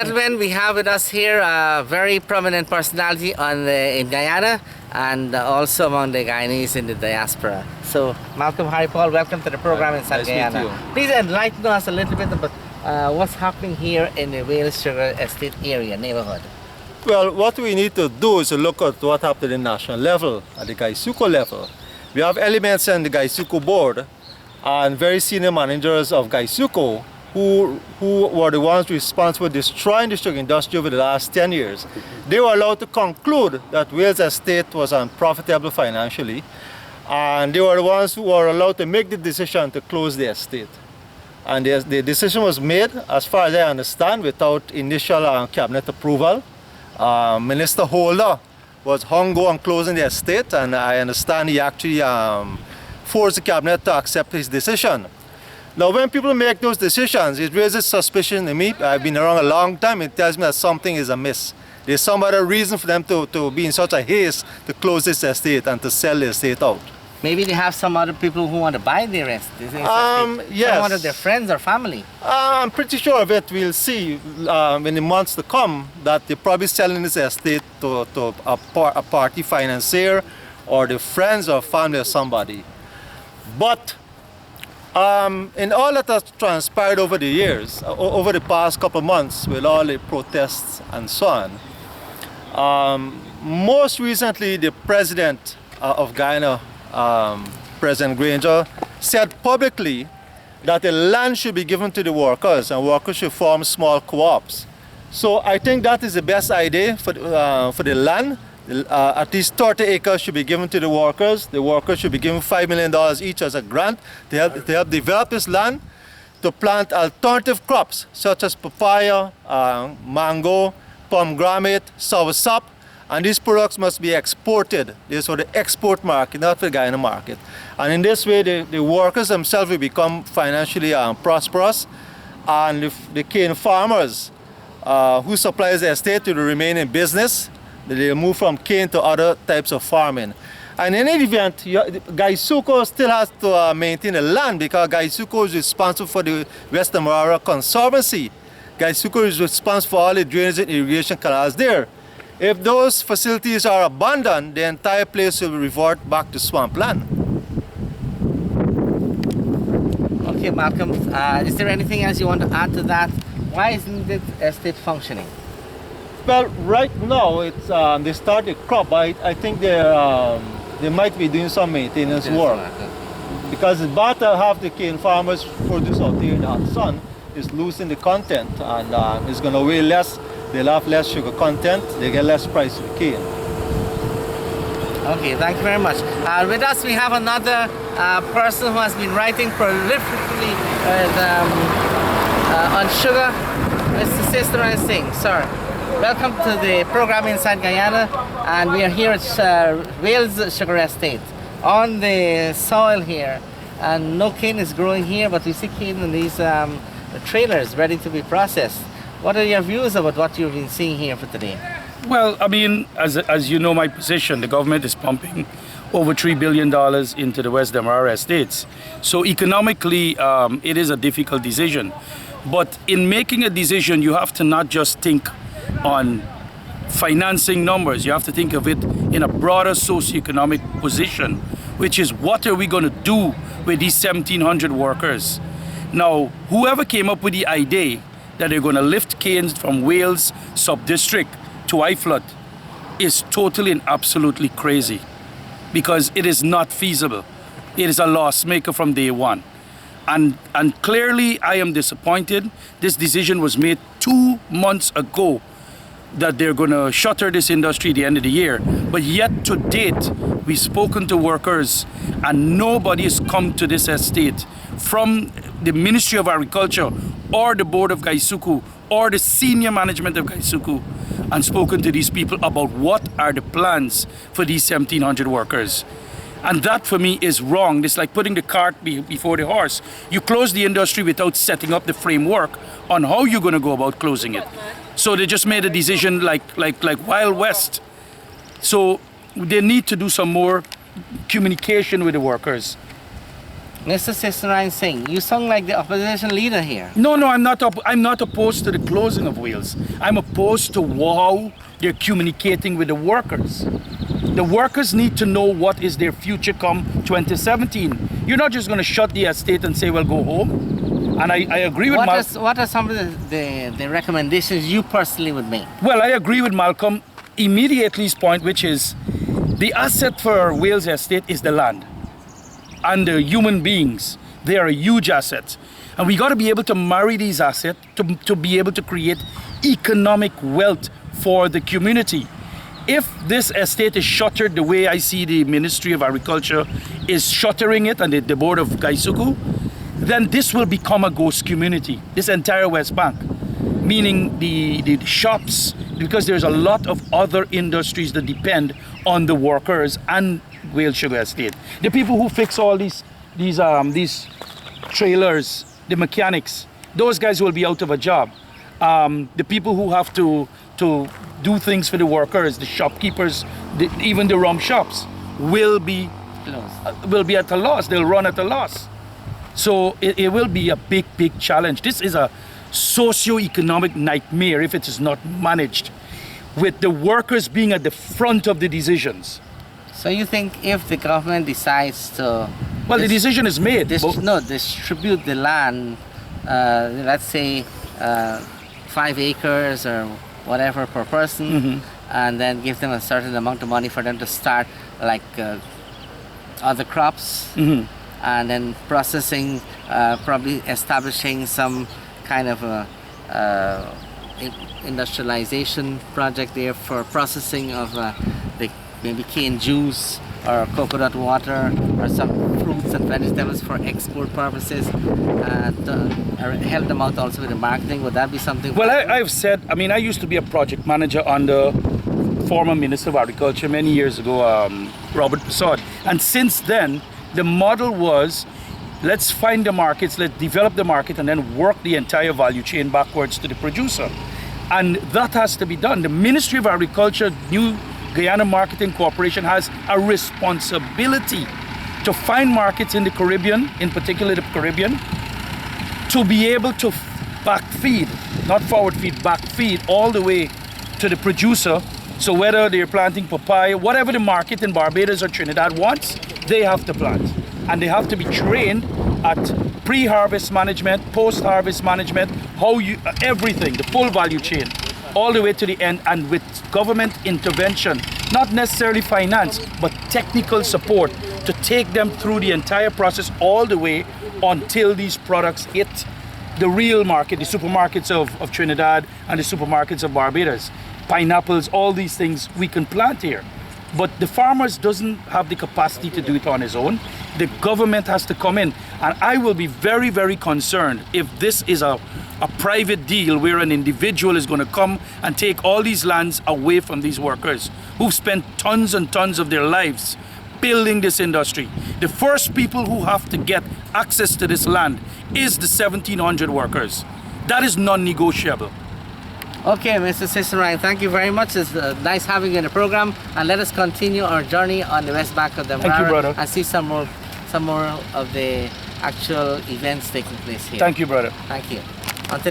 Gentlemen, we have with us here a very prominent personality in Guyana and also among the Guyanese in the diaspora. So, Malcolm Haripaul, welcome to the program in South Guyana. Please enlighten us a little bit about what's happening here in the Wales Sugar Estate area, neighborhood. Well, what we need to do is to look at what happened at the national level, at the Gaisuco level. We have elements in the Gaisuco board and very senior managers of Gaisuco who were the ones responsible for destroying the sugar industry over the last 10 years. They were allowed to conclude that Wales Estate was unprofitable financially, and they were the ones who were allowed to make the decision to close the estate. And the decision was made, as far as I understand, without initial cabinet approval. Minister Holder was hung on closing the estate, and I understand he actually forced the cabinet to accept his decision. Now, when people make those decisions, it raises suspicion in me. I've been around a long time. It tells me that something is amiss. There's some other reason for them to be in such a haste to close this estate and to sell the estate out. Maybe they have some other people who want to buy their estate. Yes. Some of their friends or family. I'm pretty sure of it. We'll see in the months to come that they're probably selling this estate to a party financier or the friends or family of somebody. But in all that has transpired over the years, over the past couple of months with all the protests and so on, most recently the president of Guyana, President Granger, said publicly that the land should be given to the workers and workers should form small co-ops. So I think that is the best idea for the land. At least 30 acres should be given to the workers. The workers should be given $5 million each as a grant to help develop this land to plant alternative crops such as papaya, mango, pomegranate, soursop, and these products must be exported. This is for the export market, not for the Guyana market. And in this way, the workers themselves will become financially prosperous, and the cane farmers who supplies the estate will remain in business. They move from cane to other types of farming. And in any event, Gaisuco still has to maintain the land because Gaisuco is responsible for the West Demerara Conservancy. Gaisuco is responsible for all the drainage and irrigation canals there. If those facilities are abandoned, the entire place will revert back to swampland. Okay, Malcolm, is there anything else you want to add to that? Why isn't the estate functioning? Well, right now it's they start the crop. I think they might be doing some maintenance work because it's better to have the cane farmers produce out there in the hot sun. It's losing the content and it's going to weigh less. They'll have less sugar content. They get less price of the cane. Okay, thank you very much. With us we have another person who has been writing prolifically on sugar. Mr. Sasenarine Singh, sir. Welcome to the program inside Guyana, and we are here at Wales Sugar Estate on the soil here, and no cane is growing here, but we see cane in these trailers ready to be processed. What are your views about what you've been seeing here for today? Well, I mean, as you know my position, the government is pumping over $3 billion into the West Demerara estates. So economically, it is a difficult decision. But in making a decision, you have to not just think on financing numbers. You have to think of it in a broader socioeconomic position, which is what are we going to do with these 1,700 workers? Now, whoever came up with the idea that they're going to lift canes from Wales sub-district to Iflot is totally and absolutely crazy because it is not feasible. It is a loss maker from day one. And clearly I am disappointed. This decision was made 2 months ago that they're going to shutter this industry at the end of the year. But yet to date, we've spoken to workers and nobody has come to this estate from the Ministry of Agriculture or the Board of Gaisuco or the senior management of Gaisuco and spoken to these people about what are the plans for these 1,700 workers. And that for me is wrong. It's like putting the cart before the horse. You close the industry without setting up the framework on how you're going to go about closing it. So they just made a decision like Wild West. So they need to do some more communication with the workers. Mr. Sasenarine Singh, you sound like the opposition leader here. No, I'm not. I'm not opposed to the closing of whales. I'm opposed to how they're communicating with the workers. The workers need to know what is their future come 2017. You're not just going to shut the estate and say, well, go home. And I agree with Malcolm. What are some of the recommendations you personally would make? Well, I agree with Malcolm immediately's point, which is the asset for Wales Estate is the land. And the human beings, they are a huge asset. And we got to be able to marry these assets to be able to create economic wealth for the community. If this estate is shuttered the way I see the Ministry of Agriculture is shuttering it and the board of Gaisuku, then this will become a ghost community, this entire West Bank. Meaning the shops, because there's a lot of other industries that depend on the workers and Wales Sugar Estate. The people who fix all these trailers, the mechanics, those guys will be out of a job. The people who have to do things for the workers, the shopkeepers, even the rum shops will be at a loss. They'll run at a loss. So it will be a big challenge. This is a socio-economic nightmare if it is not managed, with the workers being at the front of the decisions. So you think if the government decides to... Well, the decision is made. Distribute the land, let's say 5 acres or whatever per person, and then give them a certain amount of money for them to start like other crops, and then processing, probably establishing some kind of a industrialization project there for processing of maybe cane juice or coconut water or some fruits and vegetables for export purposes, to help them out also with the marketing. Would that be something? Well, I've said, I mean, I used to be a project manager under former Minister of Agriculture many years ago, Robert Prasad. And since then, the model was, let's find the markets, let's develop the market, and then work the entire value chain backwards to the producer. And that has to be done. The Ministry of Agriculture, new Guyana Marketing Corporation, has a responsibility to find markets in the Caribbean, in particular the Caribbean, to be able to backfeed, not forward feed, backfeed all the way to the producer. So whether they're planting papaya, whatever the market in Barbados or Trinidad wants, they have to plant. And they have to be trained at pre-harvest management, post-harvest management, everything, the full value chain, all the way to the end, and with government intervention, not necessarily finance, but technical support to take them through the entire process all the way until these products hit the real market, the supermarkets of Trinidad and the supermarkets of Barbados. Pineapples, all these things we can plant here. But the farmers doesn't have the capacity to do it on his own. The government has to come in. And I will be very concerned if this is a private deal where an individual is going to come and take all these lands away from these workers who've spent tons and tons of their lives building this industry. The first people who have to get access to this land is the 1,700 workers. That is non-negotiable. Okay, Mr. Sasenarine, thank you very much. It's nice having you in the program, and let us continue our journey on the West Bank of the Thank you, brother. and see some more of the actual events taking place here. Thank you, brother. Thank you.